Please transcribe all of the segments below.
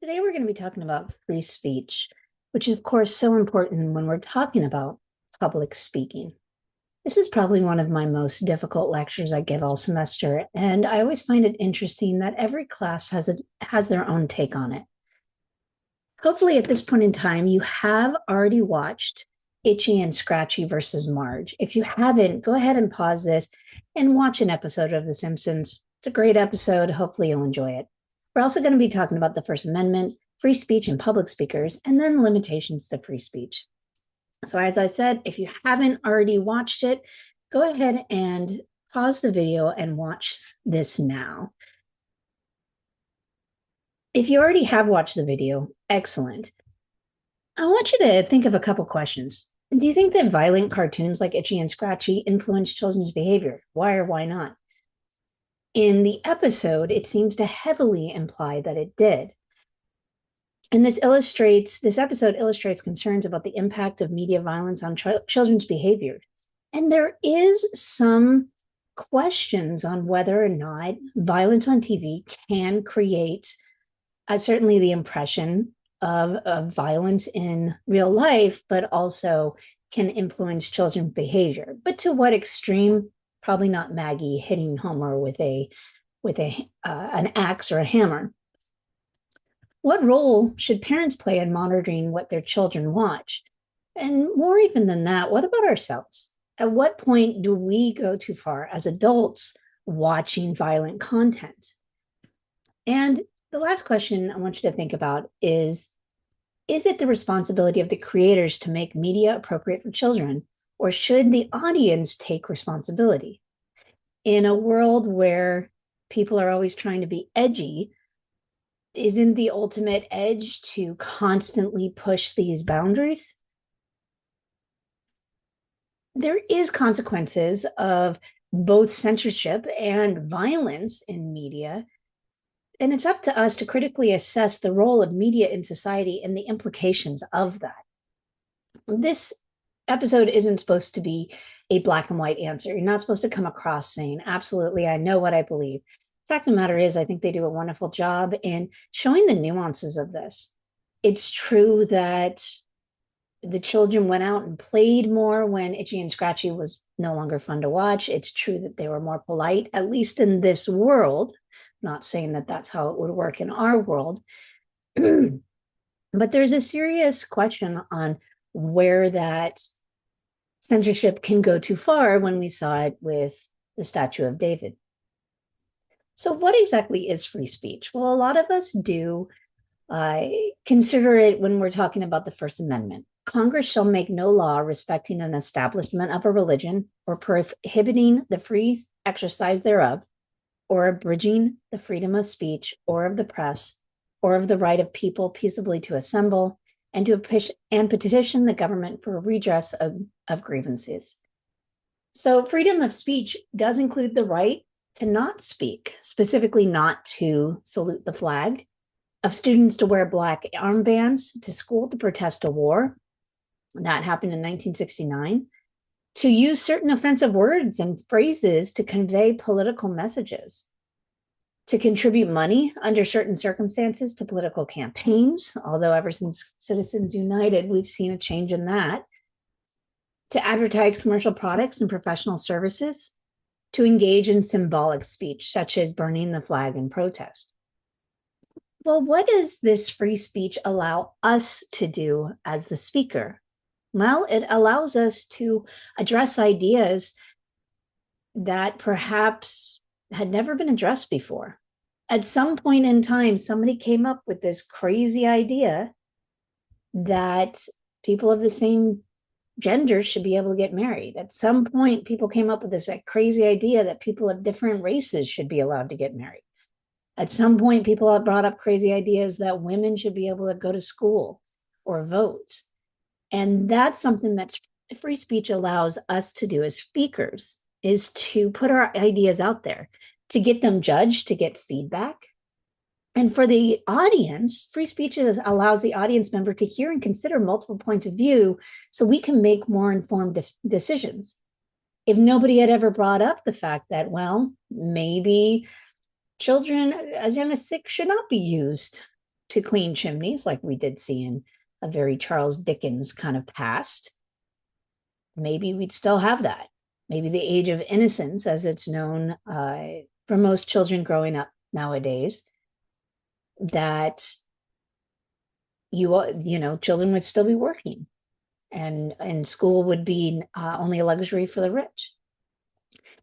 Today, we're going to be talking about free speech, which is, of course, so important when we're talking about public speaking. This is probably one of my most difficult lectures I give all semester, and I always find it interesting that every class has their own take on it. Hopefully, at this point in time, you have already watched Itchy and Scratchy versus Marge. If you haven't, go ahead and pause this and watch an episode of The Simpsons. It's a great episode. Hopefully, you'll enjoy it. We're also going to be talking about the First Amendment, free speech and public speakers, and then limitations to free speech. So, as I said, if you haven't already watched it, go ahead and pause the video and watch this now. If you already have watched the video, excellent. I want you to think of a couple questions. Do you think that violent cartoons like Itchy and Scratchy influence children's behavior? Why or why not? In the episode, it seems to heavily imply that it did. And this episode illustrates concerns about the impact of media violence on children's behavior. And there is some questions on whether or not violence on TV can create certainly the impression of violence in real life, but also can influence children's behavior. But to what extreme? Probably not Maggie hitting Homer with an axe or a hammer. What role should parents play in monitoring what their children watch? And more even than that, what about ourselves? At what point do we go too far as adults watching violent content? And the last question I want you to think about is it the responsibility of the creators to make media appropriate for children, or should the audience take responsibility? In a world where people are always trying to be edgy, isn't the ultimate edge to constantly push these boundaries? There is consequences of both censorship and violence in media, and it's up to us to critically assess the role of media in society and the implications of that. This episode isn't supposed to be a black and white answer. You're not supposed to come across saying, absolutely, I know what I believe. Fact of the matter is, I think they do a wonderful job in showing the nuances of this. It's true that the children went out and played more when Itchy and Scratchy was no longer fun to watch. It's true that they were more polite, at least in this world. Not saying that that's how it would work in our world. But there's a serious question on where that censorship can go too far when we saw it with the Statue of David. So, what exactly is free speech? Well, a lot of us do consider it when we're talking about the First Amendment. Congress shall make no law respecting an establishment of a religion or prohibiting the free exercise thereof, or abridging the freedom of speech or of the press, or of the right of people peaceably to assemble and to petition the government for redress of grievances. So, freedom of speech does include the right to not speak, specifically not to salute the flag, of students to wear black armbands to school to protest a war. That happened in 1969. To use certain offensive words and phrases to convey political messages, to contribute money under certain circumstances to political campaigns, although ever since Citizens United, we've seen a change in that, to advertise commercial products and professional services, to engage in symbolic speech, such as burning the flag in protest. Well, what does this free speech allow us to do as the speaker? Well, it allows us to address ideas that perhaps had never been addressed before. At some point in time, somebody came up with this crazy idea that people of the same gender should be able to get married. At some point, people came up with this crazy idea that people of different races should be allowed to get married. At some point, people have brought up crazy ideas that women should be able to go to school or vote. And that's something that free speech allows us to do as speakers, is to put our ideas out there, to get them judged, to get feedback. And for the audience, free speech allows the audience member to hear and consider multiple points of view so we can make more informed decisions. If nobody had ever brought up the fact that, well, maybe children as young as 6 should not be used to clean chimneys, like we did see in a very Charles Dickens kind of past, maybe we'd still have that. Maybe the age of innocence, as it's known for most children growing up nowadays, that children would still be working, and school would be only a luxury for the rich.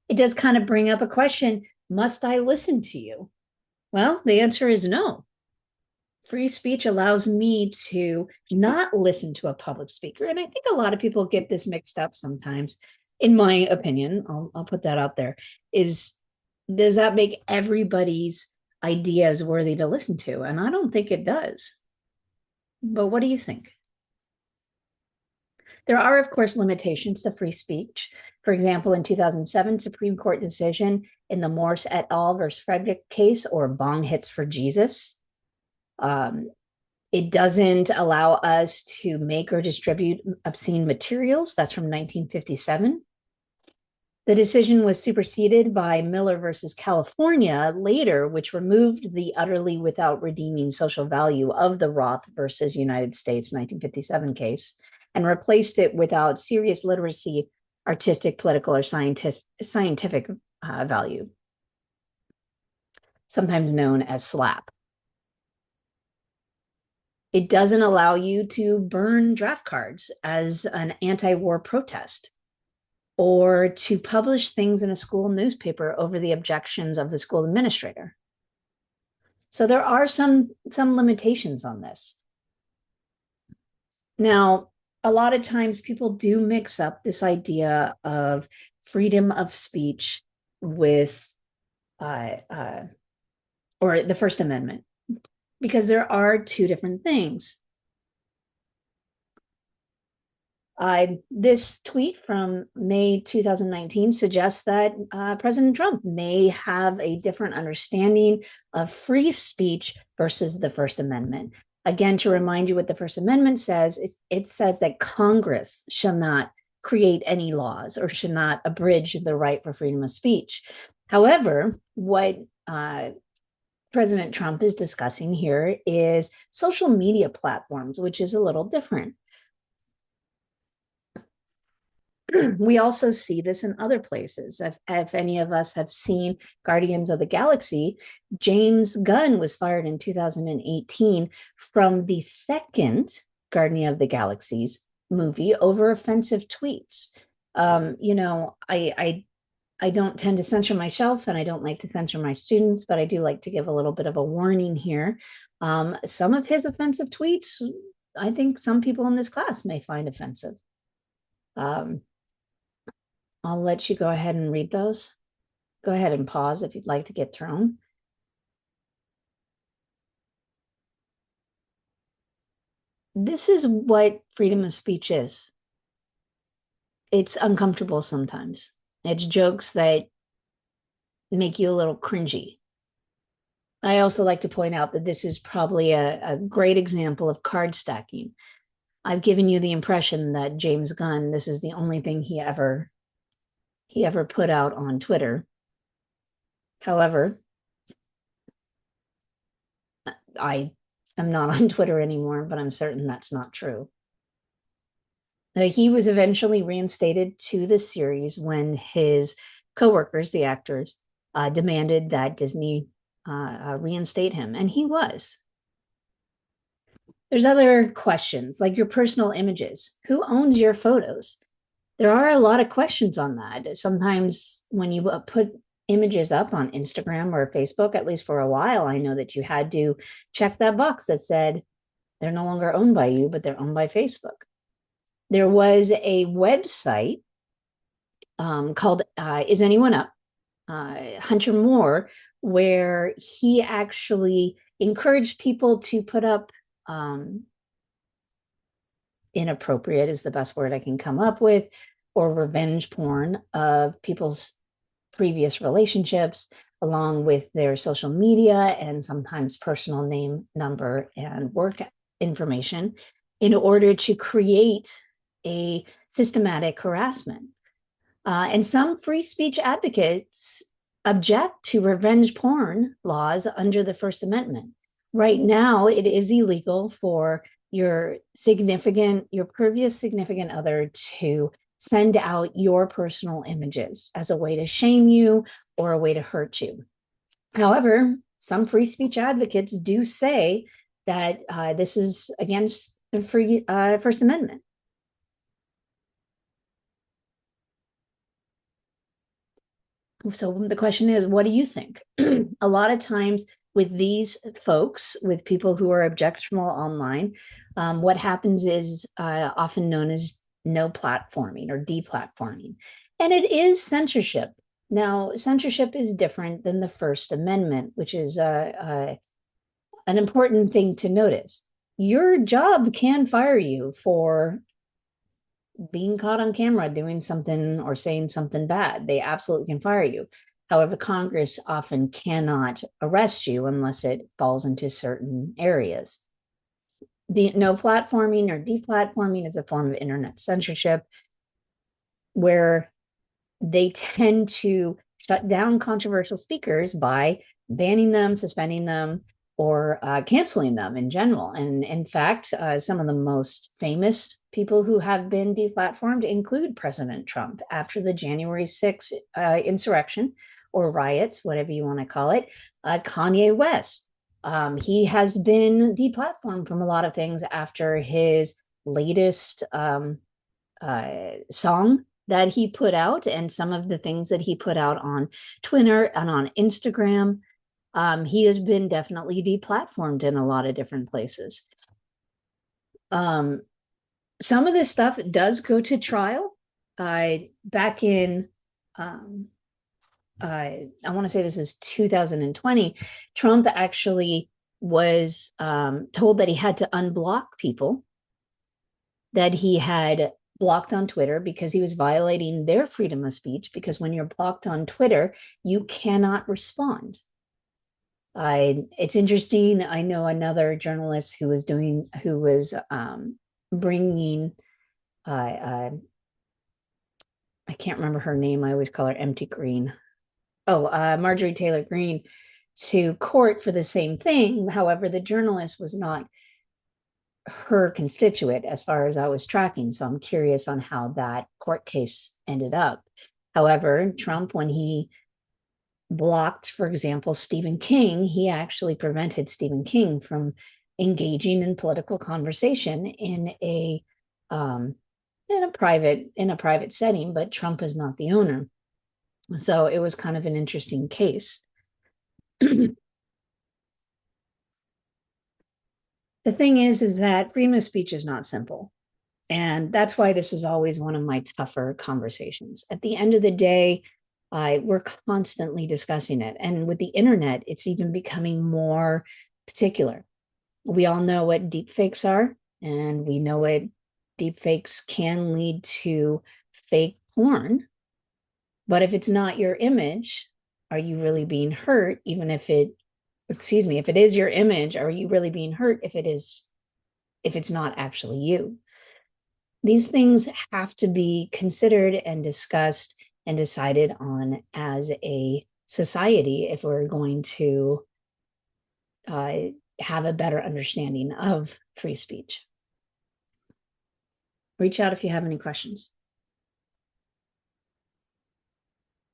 It does kind of bring up a question: must I listen to you? Well, the answer is no. Free speech allows me to not listen to a public speaker. And I think a lot of people get this mixed up sometimes. In my opinion, I'll put that out there, does that make everybody's ideas worthy to listen to? And I don't think it does. But what do you think? There are, of course, limitations to free speech. For example, in 2007, Supreme Court decision in the Morse et al. Versus Frederick case, or Bong Hits for Jesus. It doesn't allow us to make or distribute obscene materials. That's from 1957. The decision was superseded by Miller versus California later, which removed the utterly without redeeming social value of the Roth versus United States 1957 case and replaced it without serious literacy, artistic, political, or scientific value, sometimes known as SLAPP. It doesn't allow you to burn draft cards as an anti-war protest, or to publish things in a school newspaper over the objections of the school administrator. So there are some limitations on this. Now, a lot of times people do mix up this idea of freedom of speech with or the First Amendment, because there are two different things. This tweet from May 2019 suggests that President Trump may have a different understanding of free speech versus the First Amendment. Again, to remind you what the First Amendment says, it says that Congress shall not create any laws or should not abridge the right for freedom of speech. However, what President Trump is discussing here is social media platforms, which is a little different. We also see this in other places. If any of us have seen Guardians of the Galaxy, James Gunn was fired in 2018 from the second Guardian of the Galaxy's movie over offensive tweets. I don't tend to censor myself, and I don't like to censor my students, but I do like to give a little bit of a warning here. Some of his offensive tweets, I think some people in this class may find offensive. I'll let you go ahead and read those. Go ahead and pause if you'd like to get thrown. This is what freedom of speech is. It's uncomfortable sometimes. It's jokes that make you a little cringy. I also like to point out that this is probably a great example of card stacking. I've given you the impression that James Gunn, this is the only thing he ever put out on Twitter. However, I am not on Twitter anymore, but I'm certain that's not true. He was eventually reinstated to the series when his coworkers, the actors, demanded that Disney reinstate him, and he was. There's other questions, like your personal images. Who owns your photos? There are a lot of questions on that. Sometimes when you put images up on Instagram or Facebook, at least for a while, I know that you had to check that box that said they're no longer owned by you, but they're owned by Facebook. There was a website called Is Anyone Up? Hunter Moore, where he actually encouraged people to put up inappropriate is the best word I can come up with, or revenge porn of people's previous relationships, along with their social media and sometimes personal name, number, and work information, in order to create a systematic harassment. And some free speech advocates object to revenge porn laws under the First Amendment. Right now, it is illegal for your previous significant other to send out your personal images as a way to shame you or a way to hurt you. However, some free speech advocates do say that this is against the First Amendment. So the question is, what do you think? A lot of times with these folks, with people who are objectionable online, what happens is often known as no platforming or deplatforming. And it is censorship. Now, censorship is different than the First Amendment, which is an important thing to notice. Your job can fire you for being caught on camera doing something or saying something bad. They absolutely can fire you. However, Congress often cannot arrest you unless it falls into certain areas. No platforming or deplatforming is a form of internet censorship where they tend to shut down controversial speakers by banning them, suspending them, or canceling them in general. And in fact, some of the most famous people who have been deplatformed include President Trump after the January 6th insurrection or riots, whatever you want to call it. Kanye West, he has been deplatformed from a lot of things after his latest song that he put out and some of the things that he put out on Twitter and on Instagram. He has been definitely deplatformed in a lot of different places. Some of this stuff does go to trial. Back in, I want to say this is 2020, Trump actually was told that he had to unblock people that he had blocked on Twitter because he was violating their freedom of speech. Because when you're blocked on Twitter, you cannot respond. It's interesting. I know another journalist who was bringing, I can't remember her name. I always call her Empty Green. Oh, Marjorie Taylor Greene to court for the same thing. However, the journalist was not her constituent as far as I was tracking. So I'm curious on how that court case ended up. However, Trump, when he blocked, for example, Stephen King, he actually prevented Stephen King from engaging in political conversation um, in a private setting, but Trump is not the owner. So it was kind of an interesting case. The thing is that freedom of speech is not simple. And that's why this is always one of my tougher conversations. At the end of the day, we're constantly discussing it. And with the internet, it's even becoming more particular. We all know what deepfakes are, and we know what deepfakes can lead to fake porn. But if it's not your image, are you really being hurt? Even if if it is your image, are you really being hurt if it's not actually you? These things have to be considered and discussed and decided on as a society if we're going to uh, have a better understanding of free speech. Reach out if you have any questions.